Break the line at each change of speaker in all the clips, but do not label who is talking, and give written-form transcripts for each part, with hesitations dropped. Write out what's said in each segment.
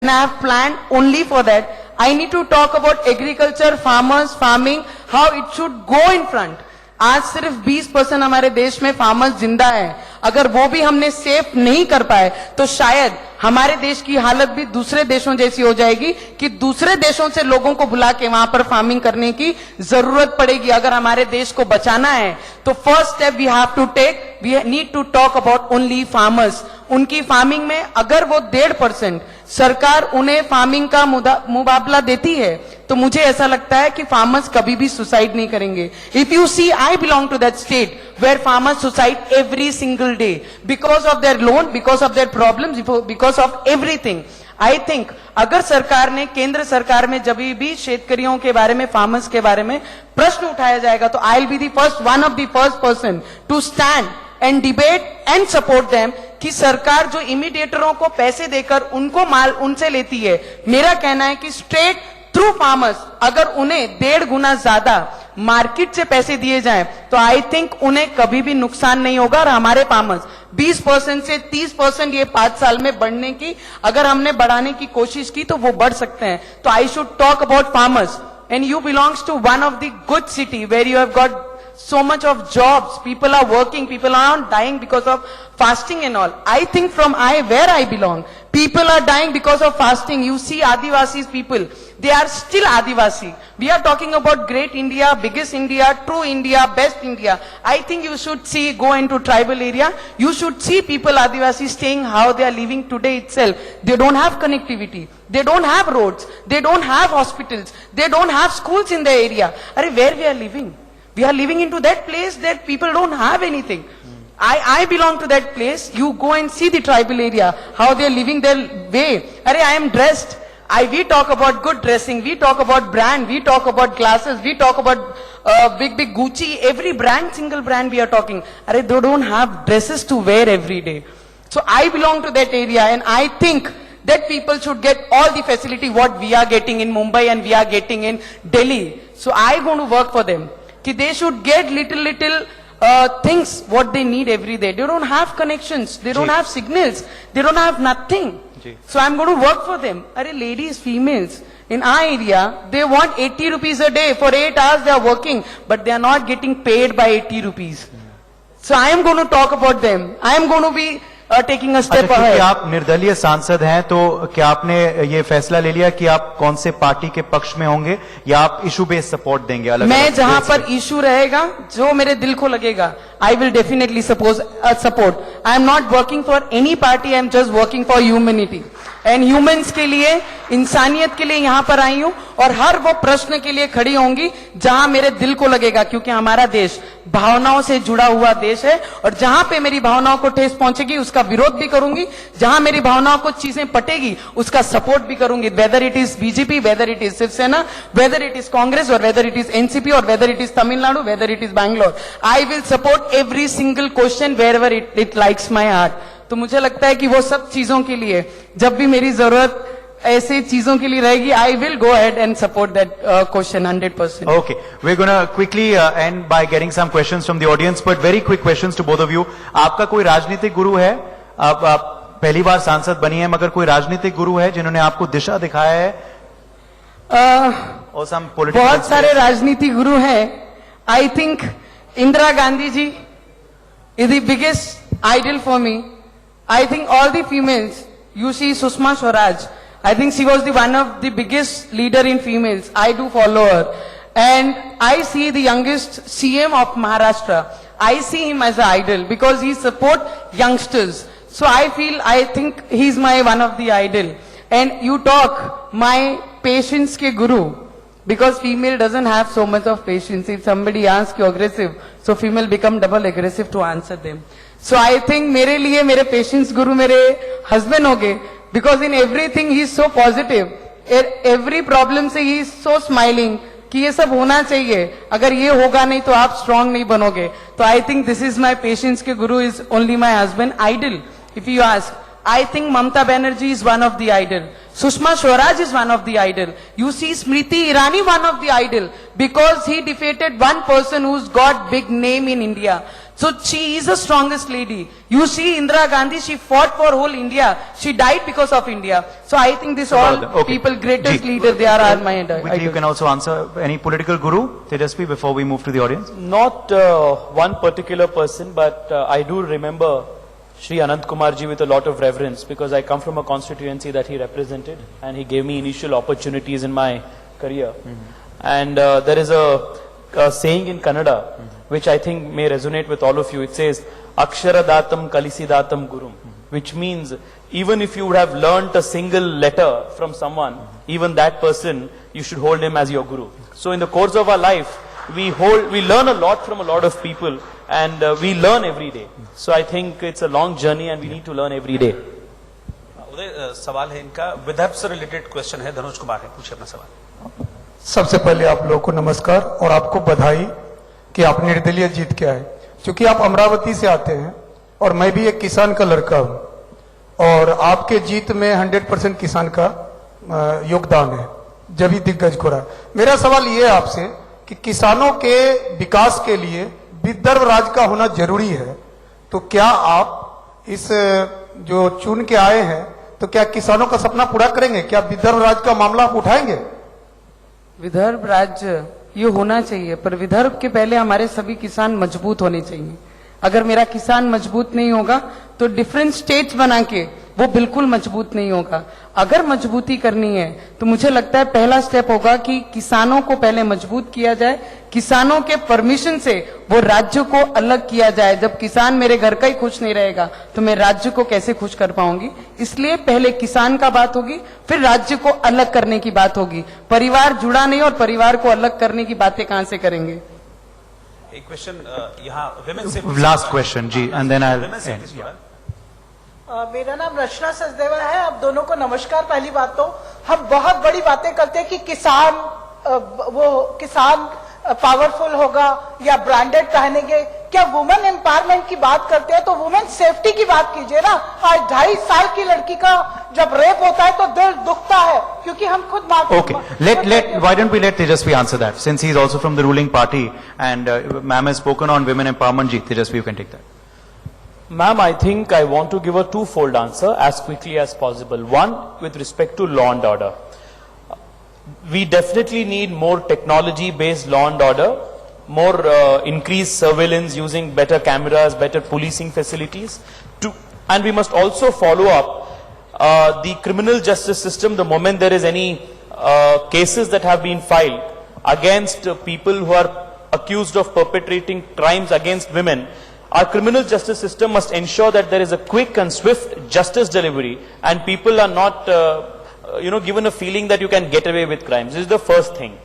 and I have planned only for that. I need to talk about agriculture, farmers, farming, how it should go in front. आज सिर्फ 20% हमारे देश में farmers जिंदा है. अगर वो भी हमने सेफ नहीं कर पाए तो शायद हमारे देश की हालत भी दूसरे देशों जैसी हो जाएगी कि दूसरे देशों से लोगों को बुला के वहां पर फार्मिंग करने की जरूरत पड़ेगी. अगर हमारे देश को बचाना है तो first step we have to take, we need to talk about only farmers. उनकी फार्मिंग में अगर वो 1.5% सरकार उन्हें फार्मिंग का मुबावला देती है तो मुझे ऐसा लगता है कि फार्मर्स कभी भी सुसाइड नहीं करेंगे. If you see, I belong to that state where farmers suicide every single day because of their loan, because of their problems, because of everything. I think अगर सरकार ने, केंद्र सरकार में जब भी शेतकरियों के बारे में, फार्मर्स के बारे में प्रश्न उठाया जाएगा तो I will be the first, one of the first person to stand and debate and support them कि सरकार जो इमीडिएटरों को पैसे देकर उनको माल उनसे लेती है, मेरा कहना है कि स्ट्रेट थ्रू फार्मर्स अगर उन्हें 1.5 गुना ज्यादा मार्केट से पैसे दिए जाएं तो आई थिंक उन्हें कभी भी नुकसान नहीं होगा. और हमारे फार्मर्स 20% से 30% ये 5 साल में बढ़ने की, अगर हमने बढ़ाने की कोशिश की तो वो बढ़ सकते हैं. तो I should talk about farmers. And you belongs to one of the good city where you have got so much of jobs, people are working, people are not dying because of fasting and all. I think from where I belong, people are dying because of fasting. You see Adivasi people, they are still Adivasi. We are talking about great India, biggest India, true India, best India. I think you should see, go into tribal area, you should see people Adivasi staying how they are living today itself. They don't have connectivity, they don't have roads, they don't have hospitals, they don't have schools in the area. Are where we are living? We are living into that place that people don't have anything. I belong to that place. You go and see the tribal area, how they are living their way. I am dressed. We talk about good dressing. We talk about brand. We talk about glasses. We talk about big Gucci. Every brand, single brand we are talking. They don't have dresses to wear every day. So I belong to that area and I think that people should get all the facility what we are getting in Mumbai and we are getting in Delhi. So I going to work for them. कि they should get little things what they need every day. They don't have connections, they don't have signals, they don't have nothing. So I'm going to work for them. Are ladies, females in our area, they want 80 rupees a day. For 8 hours they are working, but they are not getting paid by 80 rupees. So I am going to talk about them. I am going to be taking a step ahead.
आप निर्दलीय सांसद हैं तो क्या आपने ये फैसला ले लिया कि आप कौन से पार्टी के पक्ष में होंगे या आप इशू बेस्ड सपोर्ट देंगे? अलग
मैं जहां पर इशू रहेगा, जो मेरे दिल को लगेगा, I will definitely support. I am not working for any party. I am just working for humanity. And humans के लिए, इंसानियत के लिए यहां पर आई हूं और हर वो प्रश्न के लिए खड़ी होंगी जहां मेरे दिल को लगेगा, क्योंकि हमारा देश भावनाओं से जुड़ा हुआ देश है और जहां पे मेरी भावनाओं को ठेस पहुंचेगी उसका विरोध भी करूंगी, जहां मेरी भावनाओं को चीजें पटेगी उसका सपोर्ट भी करूंगी. Whether it is BJP, whether it is Shiv Sena, whether it is Congress और वेदर इट इज एनसीपी और whether it is Tamil Nadu, whether it is Bangalore, I will support every single question where ever it likes my heart. तो मुझे लगता है कि वो सब चीजों के लिए जब भी मेरी जरूरत ऐसे चीजों के लिए रहेगी, I will go ahead and support that question 100%.
Okay, we're gonna quickly end by getting some questions from the audience, but very quick questions to both of you. आपका कोई राजनीतिक गुरु है? आप पहली बार सांसद बनी है, मगर कोई राजनीतिक गुरु है जिन्होंने आपको दिशा दिखाया है? और some political
बहुत सारे राजनीतिक गुरु हैं. I think Indira Gandhi ji is the biggest idol for me. I think all the females, you see Sushma Swaraj, I think she was the one of the biggest leader in females. I do follow her. And I see the youngest CM of Maharashtra. I see him as an idol because he support youngsters. So I think he's my one of the idol. And you talk, my patience ke guru, because female doesn't have so much of patience. If somebody asks you aggressive, so female become double aggressive to answer them. So I think मेरे लिए मेरे patience गुरु मेरे husband हो गए, because in everything he is so positive. Every problem से he is so smiling कि ये सब होना चाहिए, अगर ये होगा नहीं तो आप स्ट्रांग नहीं बनोगे. तो I think this is my patience के गुरु is only my husband. Idol, if you ask, I think Mamata Banerjee is one of the idol. Sushma Swaraj is one of the idol. You see Smriti Irani one of the idol because he defeated one person who's got big name in India. So she is the strongest lady. You see Indira Gandhi, she fought for whole India. She died because of India. So I think this all
Okay.
people, greatest
Ji.
leader, they are my
Quickly, you can also answer any political guru, Tejasvi, before we move to the audience.
Not one particular person, but I do remember Shri Anant Kumarji with a lot of reverence, because I come from a constituency that he represented and he gave me initial opportunities in my career. And there is a saying in Kannada which I think may resonate with all of you. It says, Akshara Datam Kalisidatam Gurum, which means even if you would have learnt a single letter from someone, even that person, you should hold him as your guru. So in the course of our life, we learn a lot from a lot of people, and we learn every day. So I think it's a long journey and we need to learn every day.
उदय सवाल है इनका विदर्भ से related question है, धनुष कुमार है, पूछिए अपना सवाल।
सबसे पहले आप लोगों को नमस्कार और आपको बधाई कि आप निर्दलीय जीत के आए। क्योंकि आप अमरावती से आते हैं और मैं भी एक किसान का लड़का हूं और आपके जीत में 100% किसान का योगदान है, जब ही दिग्गज को रहा। मेरा सवाल ये है आपसे कि किसानों के विकास के लिए विदर्भ राज्य का होना जरूरी है, तो क्या आप इस जो चुन के आए हैं तो क्या किसानों का सपना पूरा करेंगे? क्या विदर्भ राज्य का मामला आप उठाएंगे?
विदर्भ राज्य ये होना चाहिए, पर विदर्भ के पहले हमारे सभी किसान मजबूत होने चाहिए। अगर मेरा किसान मजबूत नहीं होगा तो डिफरेंट स्टेट्स बना के वो बिल्कुल मजबूत नहीं होगा। अगर मजबूती करनी है तो मुझे लगता है पहला स्टेप होगा कि किसानों को पहले मजबूत किया जाए, किसानों के परमिशन से वो राज्य को अलग किया जाए। जब किसान मेरे घर का ही खुश नहीं रहेगा तो मैं राज्य को कैसे खुश कर पाऊंगी? इसलिए पहले किसान का बात होगी, फिर राज्य को अलग करने की बात होगी। परिवार जुड़ा नहीं और परिवार को अलग करने की बातें कहां से करेंगे?
एक क्वेश्चन यहाँ विमेन से
Last question, ji, and then I'll
Women's
end.
safety सवाल।
मेरा नाम रचना सचदेवा है। आप दोनों को नमस्कार। पहली बात तो हम बहुत बड़ी बातें करते हैं कि किसान पावरफुल होगा या ब्रांडेड पहनेंगे। क्या वुमेन एम्पावरमेंट की बात करते हैं तो वुमेन सेफ्टी की बात कीजिए ना। आज 2.5 साल की लड़की का जब रेप होता है तो दिल दुखता है, क्योंकि हम खुद
Okay, why don't we let Tejasvi answer that, since he is also from the ruling party and ma'am has spoken on women empowerment. Ji, Tejasvi, you can take that.
Ma'am, I think I want to give a twofold answer as quickly as possible. One, with respect to law and order. We definitely need more technology-based law and order, more increased surveillance using better cameras, better policing facilities. And we must also follow up the criminal justice system the moment there is any cases that have been filed against people who are accused of perpetrating crimes against women. Our criminal justice system must ensure that there is a quick and swift justice delivery and people are not given a feeling that you can get away with crimes. This is the first thing.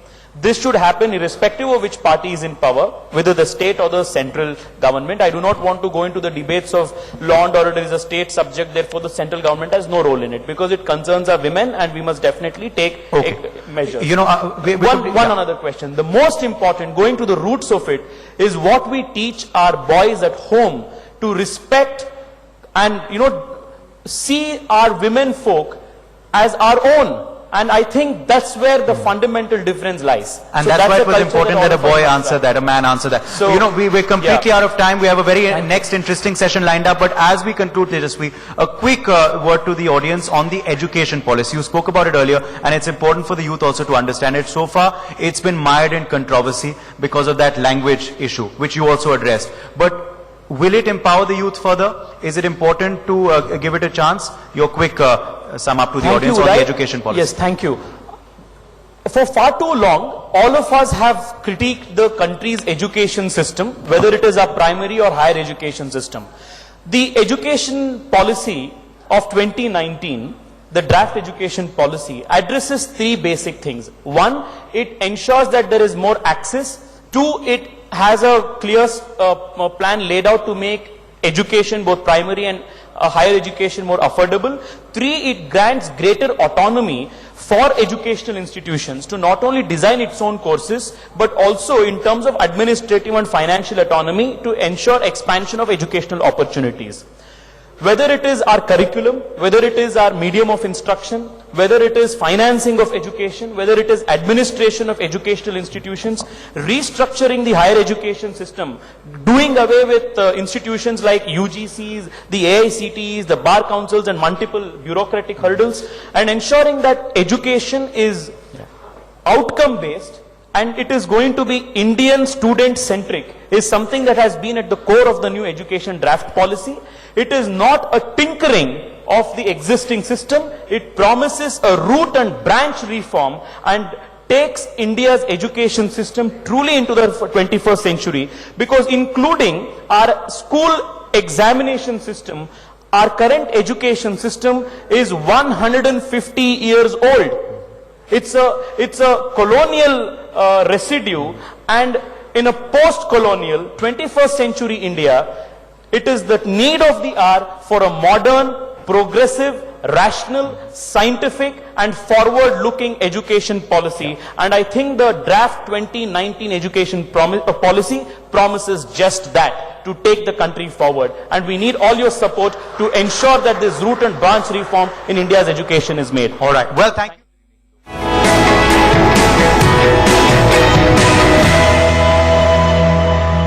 This should happen irrespective of which party is in power, whether the state or the central government. I do not want to go into the debates of law and order is a state subject, therefore the central government has no role in it, because it concerns our women and we must definitely take measures.
You know,
One another question. The most important, going to the roots of it, is what we teach our boys at home to respect and, see our women folk as our own. And I think that's where the fundamental difference lies.
And
So
that's why
the
it was
culture
important
all
that a
of us
boy
must
answered
have.
that, a man answered that.
So,
we're completely
yeah.
out of time. We have a very next interesting session lined up. But as we conclude, Tejasvi, a quick word to the audience on the education policy. You spoke about it earlier, and it's important for the youth also to understand it. So far, it's been mired in controversy because of that language issue, which you also addressed. But will it empower the youth further? Is it important to give it a chance? Your quick sum up to the audience on the education policy.
Yes, thank you. For far too long, all of us have critiqued the country's education system, whether it is our primary or higher education system. The education policy of 2019, the draft education policy, addresses 3 basic things. 1, it ensures that there is more access. 2, it has a clear plan laid out to make education, both primary and higher education, more affordable. 3, it grants greater autonomy for educational institutions to not only design its own courses, but also in terms of administrative and financial autonomy to ensure expansion of educational opportunities. whether it is our curriculum, whether it is our medium of instruction, whether it is financing of education, whether it is administration of educational institutions, restructuring the higher education system, doing away with institutions like UGCs, the AICTs, the bar councils and multiple bureaucratic hurdles, and ensuring that education is outcome based and it is going to be Indian student centric is something that has been at the core of the new education draft policy. It is not a tinkering of the existing system. It promises a root and branch reform and takes India's education system truly into the 21st century, because including our school examination system, our current education system is 150 years old. It's a colonial residue, and in a post-colonial 21st century India, it is the need of the hour for a modern, progressive, rational, scientific and forward-looking education policy. And I think the draft 2019 education policy promises just that, to take the country forward. And we need all your support to ensure that this root and branch reform in India's education is made.
All right. Well, thank you.